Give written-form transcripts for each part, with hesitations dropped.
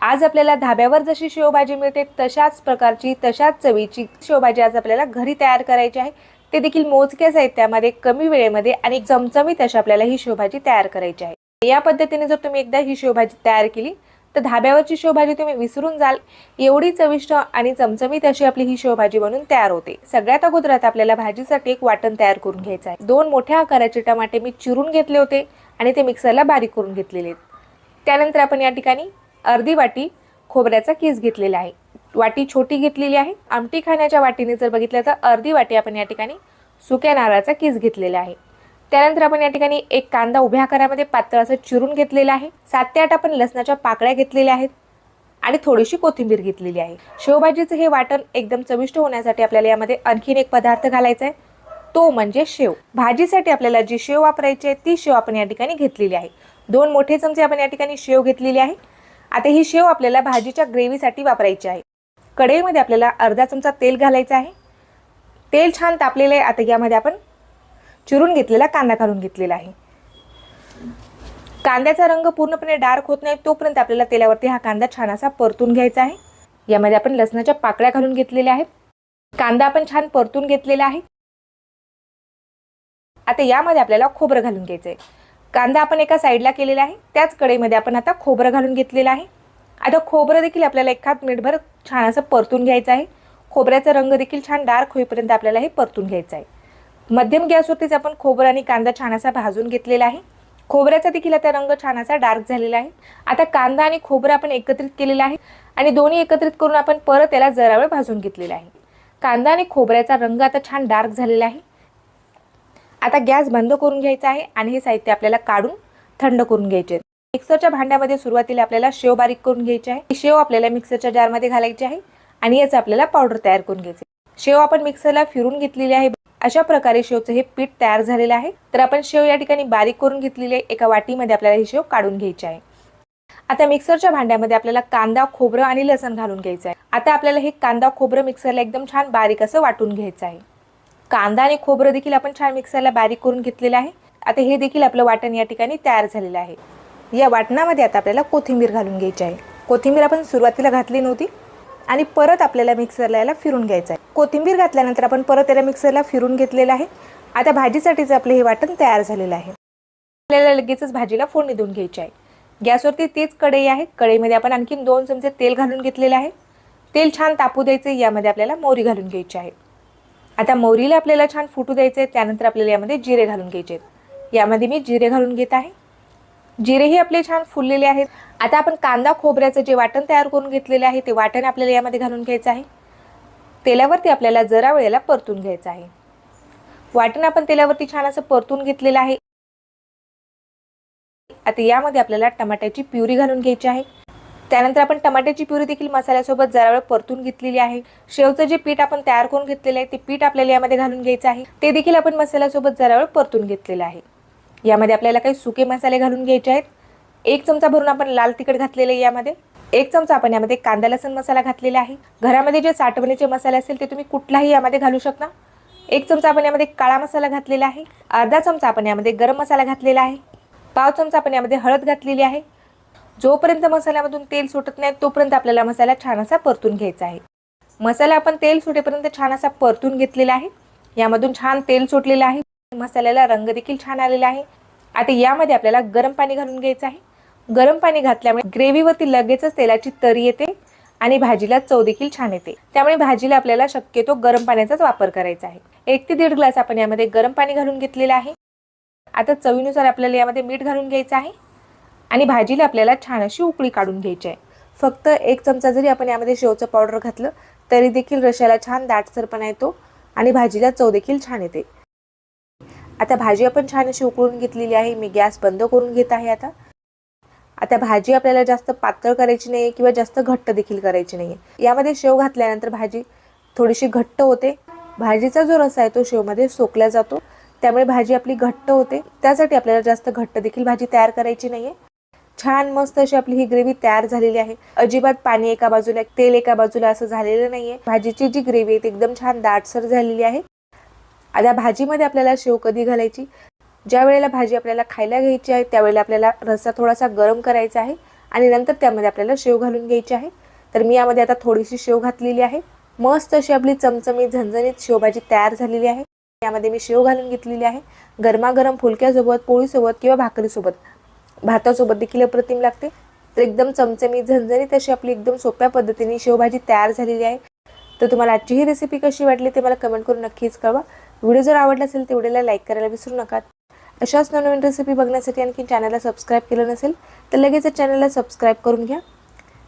आज आपल्याला धाब्यावर जशी शेवभाजी मिळते तशाच प्रकारची तशाच चवीची शेवभाजी आज आपल्याला घरी तयार करायची आहे। ते देखील मोजक्या साहित्यामध्ये कमी वेळेमध्ये आणि चमचमीत अशी आपल्याला ही शेवभाजी तयार करायची आहे। या पद्धतीने जर तुम्ही एकदा ही शेवभाजी तयार केली तर धाब्यावरची शेवभाजी तुम्ही विसरून जाल, एवढी चविष्ट आणि चमचमीत अशी आपली ही शेवभाजी बनून तयार होते। सगळ्यात अगोदर आपल्याला भाजीसाठी एक वाटण तयार करून घ्यायचं आहे। 2 मोठ्या आकाराचे टमाटे मी चिरून घेतले होते आणि ते मिक्सरला बारीक करून घेतलेले आहेत। त्यानंतर आपण या ठिकाणी अर्धी वाटी खोबऱ्याचा कीस घेतलेला आहे। वाटी छोटी घेतलेली आहे। आमटी खाण्याच्या वाटीने जर बघितलं तर अर्धी वाटी आपण या ठिकाणी सुक्या नारळाचा कीस घेतलेला आहे। त्यानंतर आपण या ठिकाणी एक कांदा उभ्या आकारामध्ये पातळ असं चिरून घेतलेला आहे। 7 ते 8 आपण लसणाच्या पाकळ्या घेतलेल्या आहेत आणि थोडीशी कोथिंबीर घेतलेली आहे। शेवभाजीचे हे वाटण एकदम चविष्ट होण्यासाठी आपल्याला यामध्ये आणखीन एक पदार्थ घालायचा आहे, तो म्हणजे शेव। भाजीसाठी आपल्याला जी शेव वापरायची आहे ती शेव आपण या ठिकाणी घेतलेली आहे। 2 मोठे चमचे आपण या ठिकाणी शेव घेतलेली आहे। आता ही शेव आपल्याला भाजीच्या ग्रेव्हीसाठी वापरायची आहे। कढईमध्ये आपल्याला अर्धा चमचा तेल घालायचं आहे। तेल छान तापलेले आहे। आता यामध्ये आपण चिरून घेतलेला कांदा घालून घेतलेला आहे। कांद्याचा रंग पूर्णपणे डार्क होत नाही तोपर्यंत आपल्याला तेलावरती हा कांदा छान असा परतून घ्यायचा आहे। यामध्ये आपण लसणाच्या पाकळ्या घालून घेतलेल्या आहेत। कांदा आपण छान परतून घेतलेला आहे। आता यामध्ये आपल्याला खोबरं घालून घ्यायचं आहे। कांदा आपण एका साईडला केलेला आहे, त्याच कढईमध्ये आपण आता खोबरं घालून घेतलेलं आहे। आता खोबरं देखील आपल्याला एखाद मिनिटभर छान असं परतून घ्यायचं आहे। खोबऱ्याचा रंग देखील छान डार्क होईपर्यंत आपल्याला हे परतून घ्यायचं आहे। मध्यम गॅसवरतीच आपण खोबरं आणि कांदा छान असा भाजून घेतलेला आहे। खोबऱ्याचा देखील आता रंग छान असा डार्क झालेला आहे। आता कांदा आणि खोबरं आपण एकत्रित केलेला आहे आणि दोन्ही एकत्रित करून आपण परत त्याला जरा वेळ भाजून घेतलेला आहे। कांदा आणि खोबऱ्याचा रंग आता छान डार्क झालेला आहे। आता गॅस बंद करून घ्यायचा आहे आणि हे साहित्य आपल्याला काढून थंड करून घ्यायचे आहे। मिक्सरच्या भांड्यामध्ये सुरुवातीला आपल्याला शेव बारीक करून घ्यायची आहे। शेव आपल्याला मिक्सरच्या जारमध्ये घालायची आहे आणि याचं आपल्याला पावडर तयार करून घ्यायचे। शेव आपण मिक्सरला फिरून घेतलेली आहे। अशा प्रकारे शेवचं हे पीठ तयार झालेलं आहे। तर आपण शेव या ठिकाणी बारीक करून घेतलेली आहे। एका वाटीमध्ये आपल्याला ही शेव काढून घ्यायची आहे। आता मिक्सरच्या भांड्यामध्ये आपल्याला कांदा, खोबरं आणि लसण घालून घ्यायचं आहे। आता आपल्याला हे कांदा खोबरं मिक्सरला एकदम छान बारीक असं वाटून घ्यायचं आहे। कांदा आणि खोबरं देखील आपण छान मिक्सरला बारीक करून घेतलेलं आहे। आता हे देखील आपलं वाटण या ठिकाणी तयार झालेलं आहे। या वाटणामध्ये आता आपल्याला कोथिंबीर घालून घ्यायची आहे। कोथिंबीर आपण सुरुवातीला घातली नव्हती आणि परत आपल्याला मिक्सरला याला फिरून घ्यायचं आहे। कोथिंबीर घातल्यानंतर आपण परत याला मिक्सरला फिरून घेतलेलं आहे। आता भाजीसाठीच आपले हे वाटण तयार झालेलं आहे। आपल्याला लगेचच भाजीला फोडणी देऊन घ्यायची आहे। गॅसवरती तीच कढई आहे। कढईमध्ये आपण आणखीन 2 चमचे तेल घालून घेतलेलं आहे। तेल छान तापू द्यायचे। यामध्ये आपल्याला मोहरी घालून घ्यायची आहे। आता मोहरीला आपल्याला छान फुटू द्यायचे आहे। त्यानंतर आपल्याला यामध्ये जिरे घालून घ्यायचे आहेत। यामध्ये मी जिरे घालून घेत आहे। जिरेही आपले छान फुललेले आहेत। आता आपण कांदा खोबऱ्याचं जे वाटण तयार करून घेतलेले आहे ते वाटण आपल्याला यामध्ये घालून घ्यायचं आहे। तेलावरती आपल्याला जरा वेळेला परतून घ्यायचं आहे। वाटण आपण तेलावरती छान असं परतून घेतलेलं आहे। आता यामध्ये आपल्याला टमाट्याची प्युरी घालून घ्यायची आहे। त्यानंतर आपण टमाट्याची प्युरी देखील मसाल्यासोबत जरा वेळ परतून घेतलेली आहे। शेवचं जे पीठ आपण तयार करून घेतलेलं आहे ते पीठ आपल्याला यामध्ये घालून घ्यायचं आहे। ते देखील आपण मसाल्यासोबत जरा वेळ परतून घेतलेलं आहे। यामध्ये आपल्याला काही सुके मसाले घालून घ्यायचे आहेत। 1 चमचा भरून आपण लाल तिखट घातलेले आहे। यामध्ये 1 चमचा आपण यामध्ये कांदा लसूण मसाला घातलेला आहे। घरामध्ये जे साठवणीचे मसाले असतील ते तुम्ही कुठलाही यामध्ये घालू शकता। 1 चमचा आपण यामध्ये काळा मसाला घातलेला आहे। अर्धा चमचा आपण यामध्ये गरम मसाला घातलेला आहे। पाव चमचा आपण यामध्ये हळद घातलेली आहे। जोपर्यंत मसाल्यामधून तेल सुटत नाही तोपर्यंत आपल्याला मसाला छान असा परतून घ्यायचा आहे। मसाला आपण तेल सुटेपर्यंत छान असा परतून घेतलेला आहे। यामधून छान तेल सुटलेलं आहे। मसाल्याला रंग देखील छान आलेला आहे। आता यामध्ये आपल्याला गरम पाणी घालून घ्यायचं आहे। गरम पाणी घातल्यामुळे ग्रेव्हीवरती लगेचच तेलाची तरी येते आणि भाजीला चव देखील छान येते। त्यामुळे भाजीला आपल्याला शक्यतो गरम पाण्याचाच वापर करायचा आहे। 1 ते 1.5 ग्लास आपण यामध्ये गरम पाणी घालून घेतलेलं आहे। आता चवीनुसार आपल्याला यामध्ये मीठ घालून घ्यायचं आहे आणि भाजीला आपल्याला छान अशी उकळी काढून घ्यायची आहे। फक्त 1 चमचा जरी आपण यामध्ये शेवचं पावडर घातलं तरी देखील रश्याला छान दाटसरपणा येतो आणि भाजीला चव देखील छान येते। आता भाजी आपण छान अशी उकळून घेतलेली आहे। मी गॅस बंद करून घेत आहे। आता भाजी आपल्याला जास्त पातळ करायची नाही किंवा जास्त घट्ट देखील करायची नाही। यामध्ये शेव घातल्यानंतर भाजी थोडीशी घट्ट होते। भाजीचा जो रस आहे तो शेवमध्ये सोकला जातो, त्यामुळे भाजी आपली घट्ट होते। त्यासाठी आपल्याला जास्त घट्ट देखील भाजी तयार करायची नाहीये। छान मस्त अशी आपली ही ग्रेव्ही तयार झालेली आहे। अजिबात पाणी एका बाजूला तेल एका बाजूला असं झालेलं नाहीये। भाजीची जी ग्रेव्ही आहे ती एकदम छान दाटसर झालेली आहे। आता भाजीमध्ये आपल्याला शेव कधी घालायची, ज्या वेळेला भाजी आपल्याला खायला घ्यायची आहे त्यावेळेला आपल्याला रस्सा थोडासा गरम करायचा आहे आणि नंतर त्यामध्ये आपल्याला शेव घालून घ्यायची आहे. तर मी यामध्ये आता थोडीशी शेव घातलेली आहे. मस्त अशी आपली चमचमीत झणझणीत शेवभाजी तयार झालेली आहे. यामध्ये मी शेव घालून घेतलेली आहे. गरमागरम फुलक्यासोबत, पोळीसोबत किंवा भाकरीसोबत, भातासोबत देखील अप्रतिम लागते. तर एकदम चमचमीत झणझणीत अशी आपली एकदम सोप्या पद्धतीने शेवभाजी तयार झालेली आहे. तर तुम्हाला आजची ही रेसिपी कशी वाटली ते मला कमेंट करून नक्कीच कळवा. व्हिडिओ जर आवडला असेल तर व्हिडिओला लाईक करायला विसरू नका. अशाच नवीन रेसिपी बघण्यासाठी आणखी चॅनलला सबस्क्राईब केलं नसेल तर लगेच चॅनलला सबस्क्राईब करून घ्या.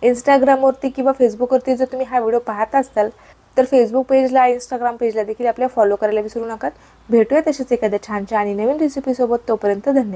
इंस्टाग्रामवरती किंवा फेसबुकवरती जर तुम्ही हा व्हिडिओ पाहत असाल तर फेसबुक पेजला, इंस्टाग्राम पेजला देखील आपल्या फॉलो करायला विसरू नका. भेटूया तसेच एखाद्या छानच्या आणि नवीन रेसिपीसोबत. तोपर्यंत धन्यवाद.